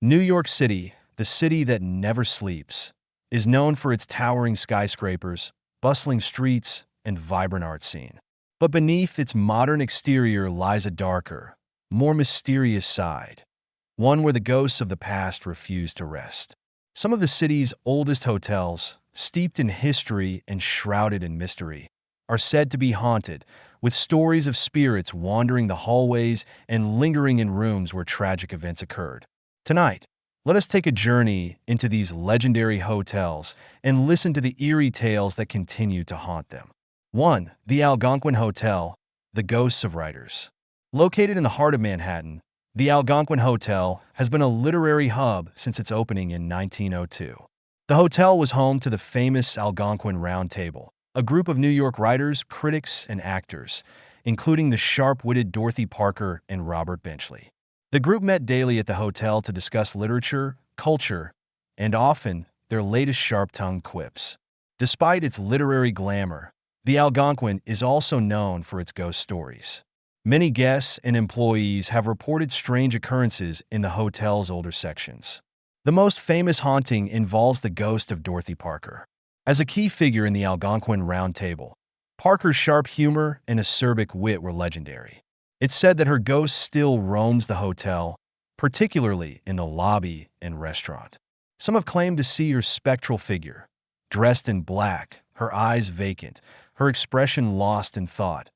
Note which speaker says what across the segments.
Speaker 1: New York City, the city that never sleeps, is known for its towering skyscrapers, bustling streets, and vibrant art scene. But beneath its modern exterior lies a darker, more mysterious side, one where the ghosts of the past refuse to rest. Some of the city's oldest hotels, steeped in history and shrouded in mystery, are said to be haunted, with stories of spirits wandering the hallways and lingering in rooms where tragic events occurred. Tonight, let us take a journey into these legendary hotels and listen to the eerie tales that continue to haunt them. 1. The Algonquin Hotel, the Ghosts of Writers. Located in the heart of Manhattan, the Algonquin Hotel has been a literary hub since its opening in 1902. The hotel was home to the famous Algonquin Round Table, a group of New York writers, critics, and actors, including the sharp-witted Dorothy Parker and Robert Benchley. The group met daily at the hotel to discuss literature, culture, and often their latest sharp-tongued quips. Despite its literary glamour, the Algonquin is also known for its ghost stories. Many guests and employees have reported strange occurrences in the hotel's older sections. The most famous haunting involves the ghost of Dorothy Parker. As a key figure in the Algonquin Round Table, Parker's sharp humor and acerbic wit were legendary. It's said that her ghost still roams the hotel, particularly in the lobby and restaurant. Some have claimed to see her spectral figure, dressed in black, her eyes vacant, her expression lost in thought,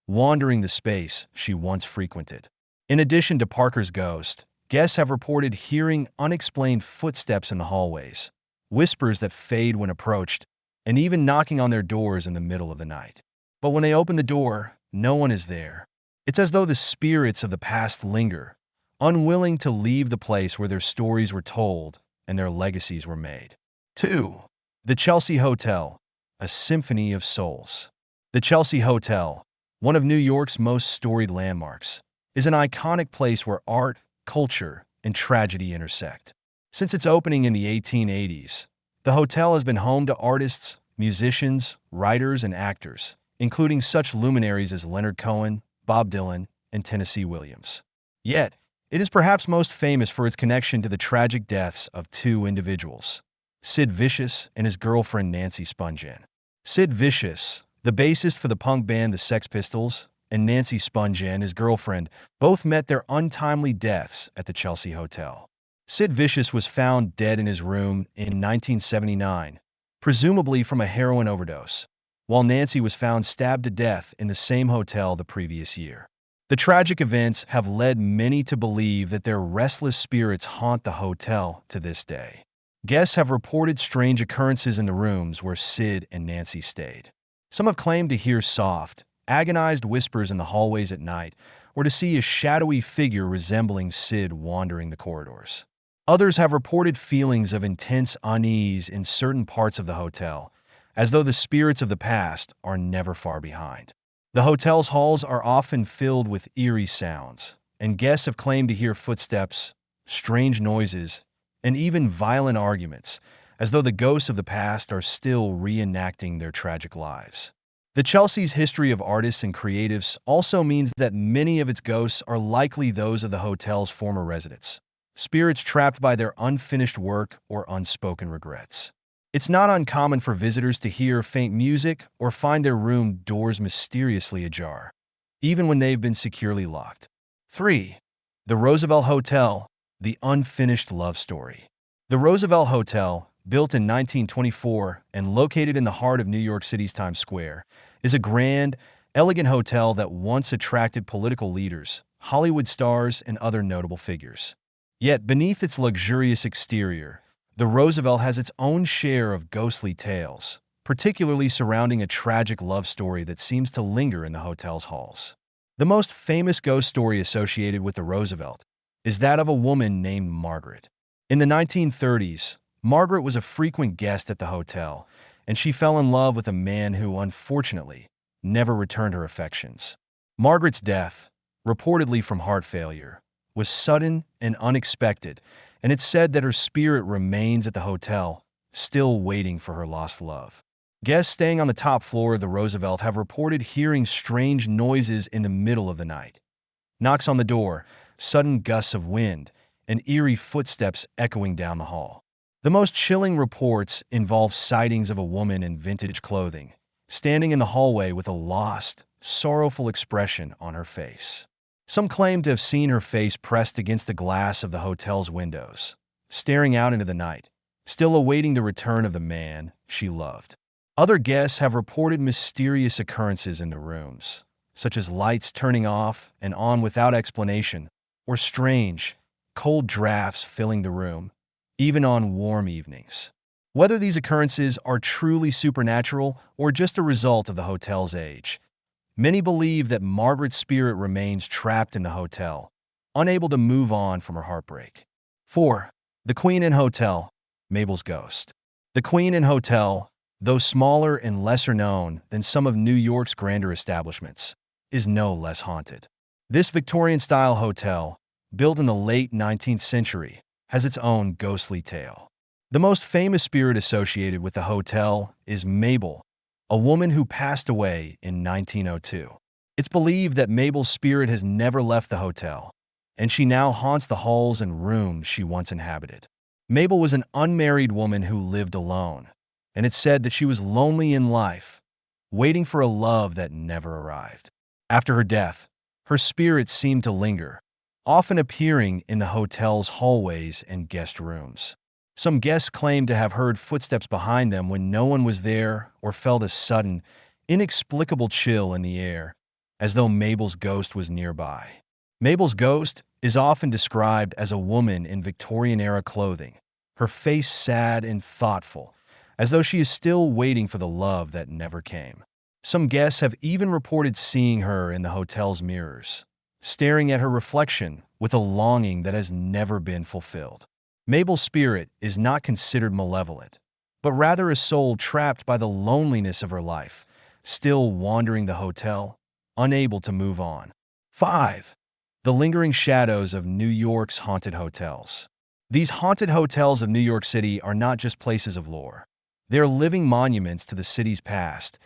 Speaker 1: wandering the space she once frequented. In addition to Parker's ghost, guests have reported hearing unexplained footsteps in the hallways, whispers that fade when approached, and even knocking on their doors in the middle of the night. But when they open the door, no one is there. It's as though the spirits of the past linger, unwilling to leave the place where their stories were told and their legacies were made. 2. The Chelsea Hotel, a symphony of souls. The Chelsea Hotel, one of New York's most storied landmarks, is an iconic place where art, culture, and tragedy intersect. Since its opening in the 1880s, the hotel has been home to artists, musicians, writers, and actors, including such luminaries as Leonard Cohen, Bob Dylan, and Tennessee Williams. Yet, it is perhaps most famous for its connection to the tragic deaths of two individuals, Sid Vicious and his girlfriend Nancy Spungen. Sid Vicious, the bassist for the punk band the Sex Pistols, and Nancy Spungen, his girlfriend, both met their untimely deaths at the Chelsea Hotel. Sid Vicious was found dead in his room in 1979, presumably from a heroin overdose, while Nancy was found stabbed to death in the same hotel the previous year. The tragic events have led many to believe that their restless spirits haunt the hotel to this day. Guests have reported strange occurrences in the rooms where Sid and Nancy stayed. Some have claimed to hear soft, agonized whispers in the hallways at night, or to see a shadowy figure resembling Sid wandering the corridors. Others have reported feelings of intense unease in certain parts of the hotel, as though the spirits of the past are never far behind. The hotel's halls are often filled with eerie sounds, and guests have claimed to hear footsteps, strange noises, and even violent arguments, as though the ghosts of the past are still reenacting their tragic lives. The Chelsea's history of artists and creatives also means that many of its ghosts are likely those of the hotel's former residents, spirits trapped by their unfinished work or unspoken regrets. It's not uncommon for visitors to hear faint music or find their room doors mysteriously ajar, even when they've been securely locked. 3. The Roosevelt Hotel, the unfinished love story. The Roosevelt Hotel, built in 1924 and located in the heart of New York City's Times Square, is a grand, elegant hotel that once attracted political leaders, Hollywood stars, and other notable figures. Yet beneath its luxurious exterior, the Roosevelt has its own share of ghostly tales, particularly surrounding a tragic love story that seems to linger in the hotel's halls. The most famous ghost story associated with the Roosevelt is that of a woman named Margaret. In the 1930s, Margaret was a frequent guest at the hotel, and she fell in love with a man who, unfortunately, never returned her affections. Margaret's death, reportedly from heart failure, was sudden and unexpected, and it's said that her spirit remains at the hotel, still waiting for her lost love. Guests staying on the top floor of the Roosevelt have reported hearing strange noises in the middle of the night. Knocks on the door, sudden gusts of wind, and eerie footsteps echoing down the hall. The most chilling reports involve sightings of a woman in vintage clothing, standing in the hallway with a lost, sorrowful expression on her face. Some claim to have seen her face pressed against the glass of the hotel's windows, staring out into the night, still awaiting the return of the man she loved. Other guests have reported mysterious occurrences in the rooms, such as lights turning off and on without explanation, or strange, cold drafts filling the room, even on warm evenings. Whether these occurrences are truly supernatural or just a result of the hotel's age, many believe that Margaret's spirit remains trapped in the hotel, unable to move on from her heartbreak. 4. The Queen Inn Hotel, Mabel's Ghost. The Queen Inn Hotel, though smaller and lesser known than some of New York's grander establishments, is no less haunted. This Victorian-style hotel, built in the late 19th century, has its own ghostly tale. The most famous spirit associated with the hotel is Mabel, a woman who passed away in 1902. It's believed that Mabel's spirit has never left the hotel, and she now haunts the halls and rooms she once inhabited. Mabel was an unmarried woman who lived alone, and it's said that she was lonely in life, waiting for a love that never arrived. After her death, her spirit seemed to linger, often appearing in the hotel's hallways and guest rooms. Some guests claimed to have heard footsteps behind them when no one was there or felt a sudden, inexplicable chill in the air, as though Mabel's ghost was nearby. Mabel's ghost is often described as a woman in Victorian-era clothing, her face sad and thoughtful, as though she is still waiting for the love that never came. Some guests have even reported seeing her in the hotel's mirrors, staring at her reflection with a longing that has never been fulfilled. Mabel's spirit is not considered malevolent, but rather a soul trapped by the loneliness of her life, still wandering the hotel, unable to move on. 5. The lingering shadows of New York's haunted hotels. These haunted hotels of New York City are not just places of lore. They are living monuments to the city's past,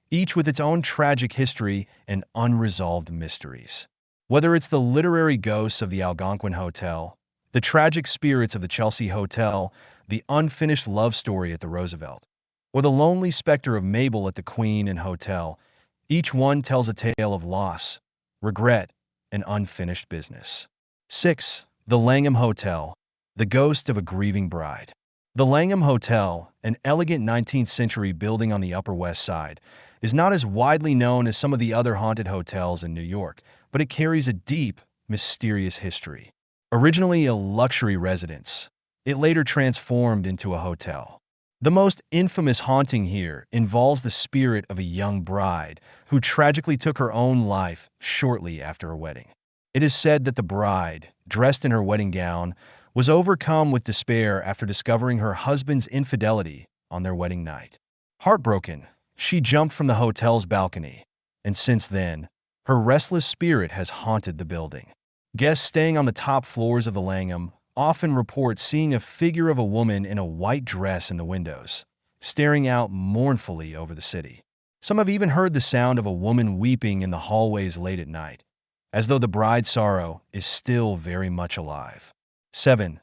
Speaker 1: each with its own tragic history and unresolved mysteries. Whether it's the literary ghosts of the Algonquin Hotel, the tragic spirits of the Chelsea Hotel, the unfinished love story at the Roosevelt, or the lonely specter of Mabel at the Queen Inn Hotel, each one tells a tale of loss, regret, and unfinished business. 6. The Langham Hotel, the ghost of a grieving bride. The Langham Hotel, an elegant 19th century building on the Upper West Side, is not as widely known as some of the other haunted hotels in New York, but it carries a deep, mysterious history. Originally a luxury residence, it later transformed into a hotel. The most infamous haunting here involves the spirit of a young bride who tragically took her own life shortly after her wedding. It is said that the bride, dressed in her wedding gown, was overcome with despair after discovering her husband's infidelity on their wedding night. Heartbroken, she jumped from the hotel's balcony, and since then, her restless spirit has haunted the building. Guests staying on the top floors of the Langham often report seeing a figure of a woman in a white dress in the windows, staring out mournfully over the city. Some have even heard the sound of a woman weeping in the hallways late at night, as though the bride's sorrow is still very much alive. 7.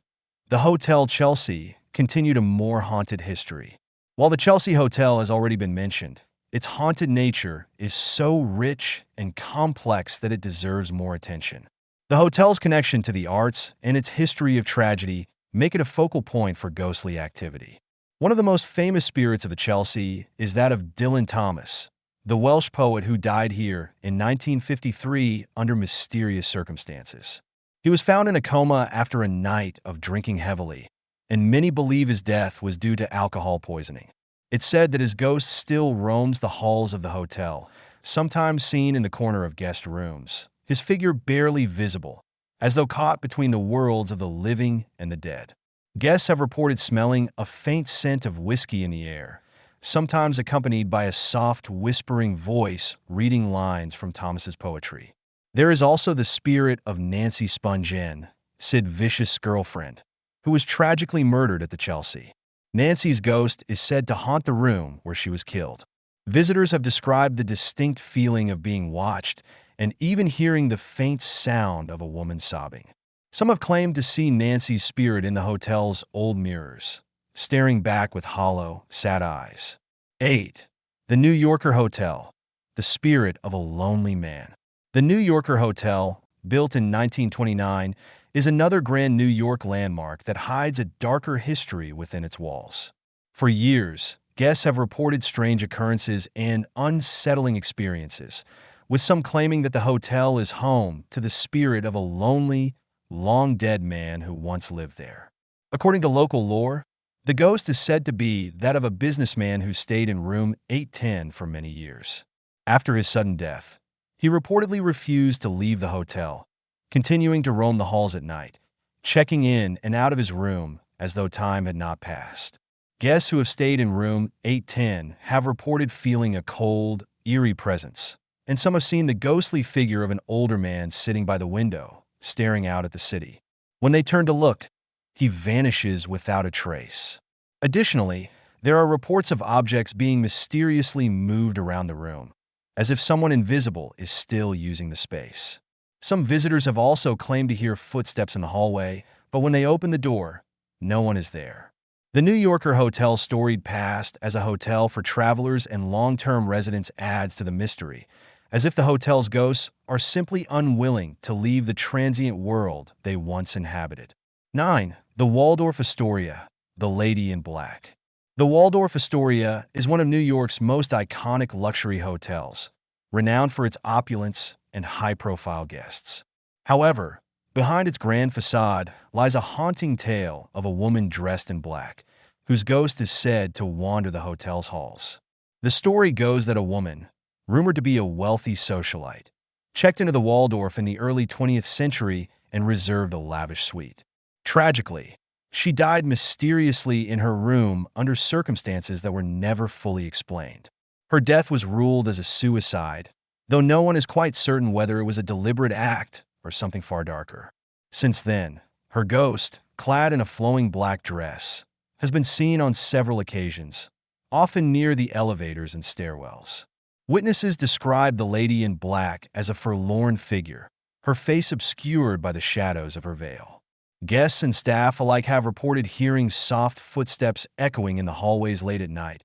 Speaker 1: The Hotel Chelsea continued a more haunted history. While the Chelsea Hotel has already been mentioned, its haunted nature is so rich and complex that it deserves more attention. The hotel's connection to the arts and its history of tragedy make it a focal point for ghostly activity. One of the most famous spirits of the Chelsea is that of Dylan Thomas, the Welsh poet who died here in 1953 under mysterious circumstances. He was found in a coma after a night of drinking heavily, and many believe his death was due to alcohol poisoning. It's said that his ghost still roams the halls of the hotel, sometimes seen in the corner of guest rooms, his figure barely visible, as though caught between the worlds of the living and the dead. Guests have reported smelling a faint scent of whiskey in the air, sometimes accompanied by a soft, whispering voice reading lines from Thomas's poetry. There is also the spirit of Nancy Spungen, Sid Vicious' girlfriend, who was tragically murdered at the Chelsea. Nancy's ghost is said to haunt the room where she was killed. Visitors have described the distinct feeling of being watched and even hearing the faint sound of a woman sobbing. Some have claimed to see Nancy's spirit in the hotel's old mirrors, staring back with hollow, sad eyes. 8. The New Yorker Hotel, the spirit of a lonely man. The New Yorker Hotel, built in 1929, is another grand New York landmark that hides a darker history within its walls. For years, guests have reported strange occurrences and unsettling experiences, with some claiming that the hotel is home to the spirit of a lonely, long-dead man who once lived there. According to local lore, the ghost is said to be that of a businessman who stayed in room 810 for many years. After his sudden death, he reportedly refused to leave the hotel, continuing to roam the halls at night, checking in and out of his room as though time had not passed. Guests who have stayed in room 810 have reported feeling a cold, eerie presence, and some have seen the ghostly figure of an older man sitting by the window, staring out at the city. When they turn to look, he vanishes without a trace. Additionally, there are reports of objects being mysteriously moved around the room, as if someone invisible is still using the space. Some visitors have also claimed to hear footsteps in the hallway, but when they open the door, no one is there. The New Yorker Hotel's storied past as a hotel for travelers and long-term residents adds to the mystery, as if the hotel's ghosts are simply unwilling to leave the transient world they once inhabited. 9. The Waldorf Astoria, the Lady in Black. The Waldorf Astoria is one of New York's most iconic luxury hotels, renowned for its opulence and high-profile guests. However, behind its grand facade lies a haunting tale of a woman dressed in black, whose ghost is said to wander the hotel's halls. The story goes that a woman, rumored to be a wealthy socialite, checked into the Waldorf in the early 20th century and reserved a lavish suite. Tragically, she died mysteriously in her room under circumstances that were never fully explained. Her death was ruled as a suicide, though no one is quite certain whether it was a deliberate act or something far darker. Since then, her ghost, clad in a flowing black dress, has been seen on several occasions, often near the elevators and stairwells. Witnesses describe the Lady in Black as a forlorn figure, her face obscured by the shadows of her veil. Guests and staff alike have reported hearing soft footsteps echoing in the hallways late at night,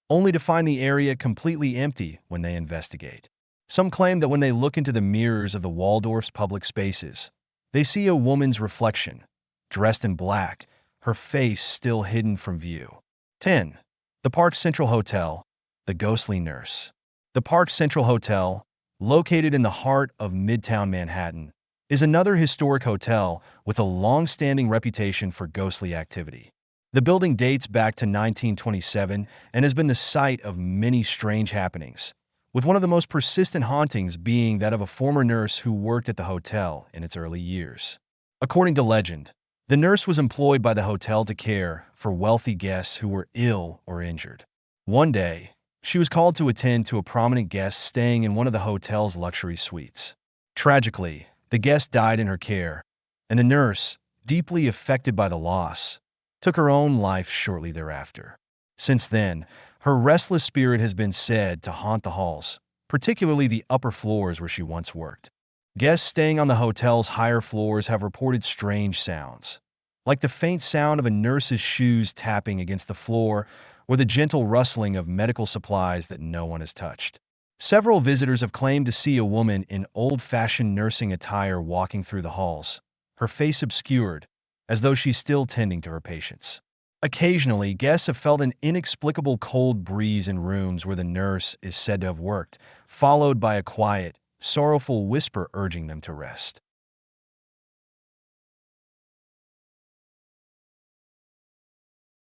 Speaker 1: only to find the area completely empty when they investigate. Some claim that when they look into the mirrors of the Waldorf's public spaces, they see a woman's reflection, dressed in black, her face still hidden from view. 10. The Park Central Hotel, the Ghostly Nurse. The Park Central Hotel, located in the heart of Midtown Manhattan, is another historic hotel with a long-standing reputation for ghostly activity. The building dates back to 1927 and has been the site of many strange happenings, with one of the most persistent hauntings being that of a former nurse who worked at the hotel in its early years. According to legend, the nurse was employed by the hotel to care for wealthy guests who were ill or injured. One day, she was called to attend to a prominent guest staying in one of the hotel's luxury suites. Tragically, the guest died in her care, and the nurse, deeply affected by the loss, took her own life shortly thereafter. Since then, her restless spirit has been said to haunt the halls, particularly the upper floors where she once worked. Guests staying on the hotel's higher floors have reported strange sounds, like the faint sound of a nurse's shoes tapping against the floor or the gentle rustling of medical supplies that no one has touched. Several visitors have claimed to see a woman in old-fashioned nursing attire walking through the halls, her face obscured, as though she's still tending to her patients. Occasionally, guests have felt an inexplicable cold breeze in rooms where the nurse is said to have worked, followed by a quiet, sorrowful whisper urging them to rest.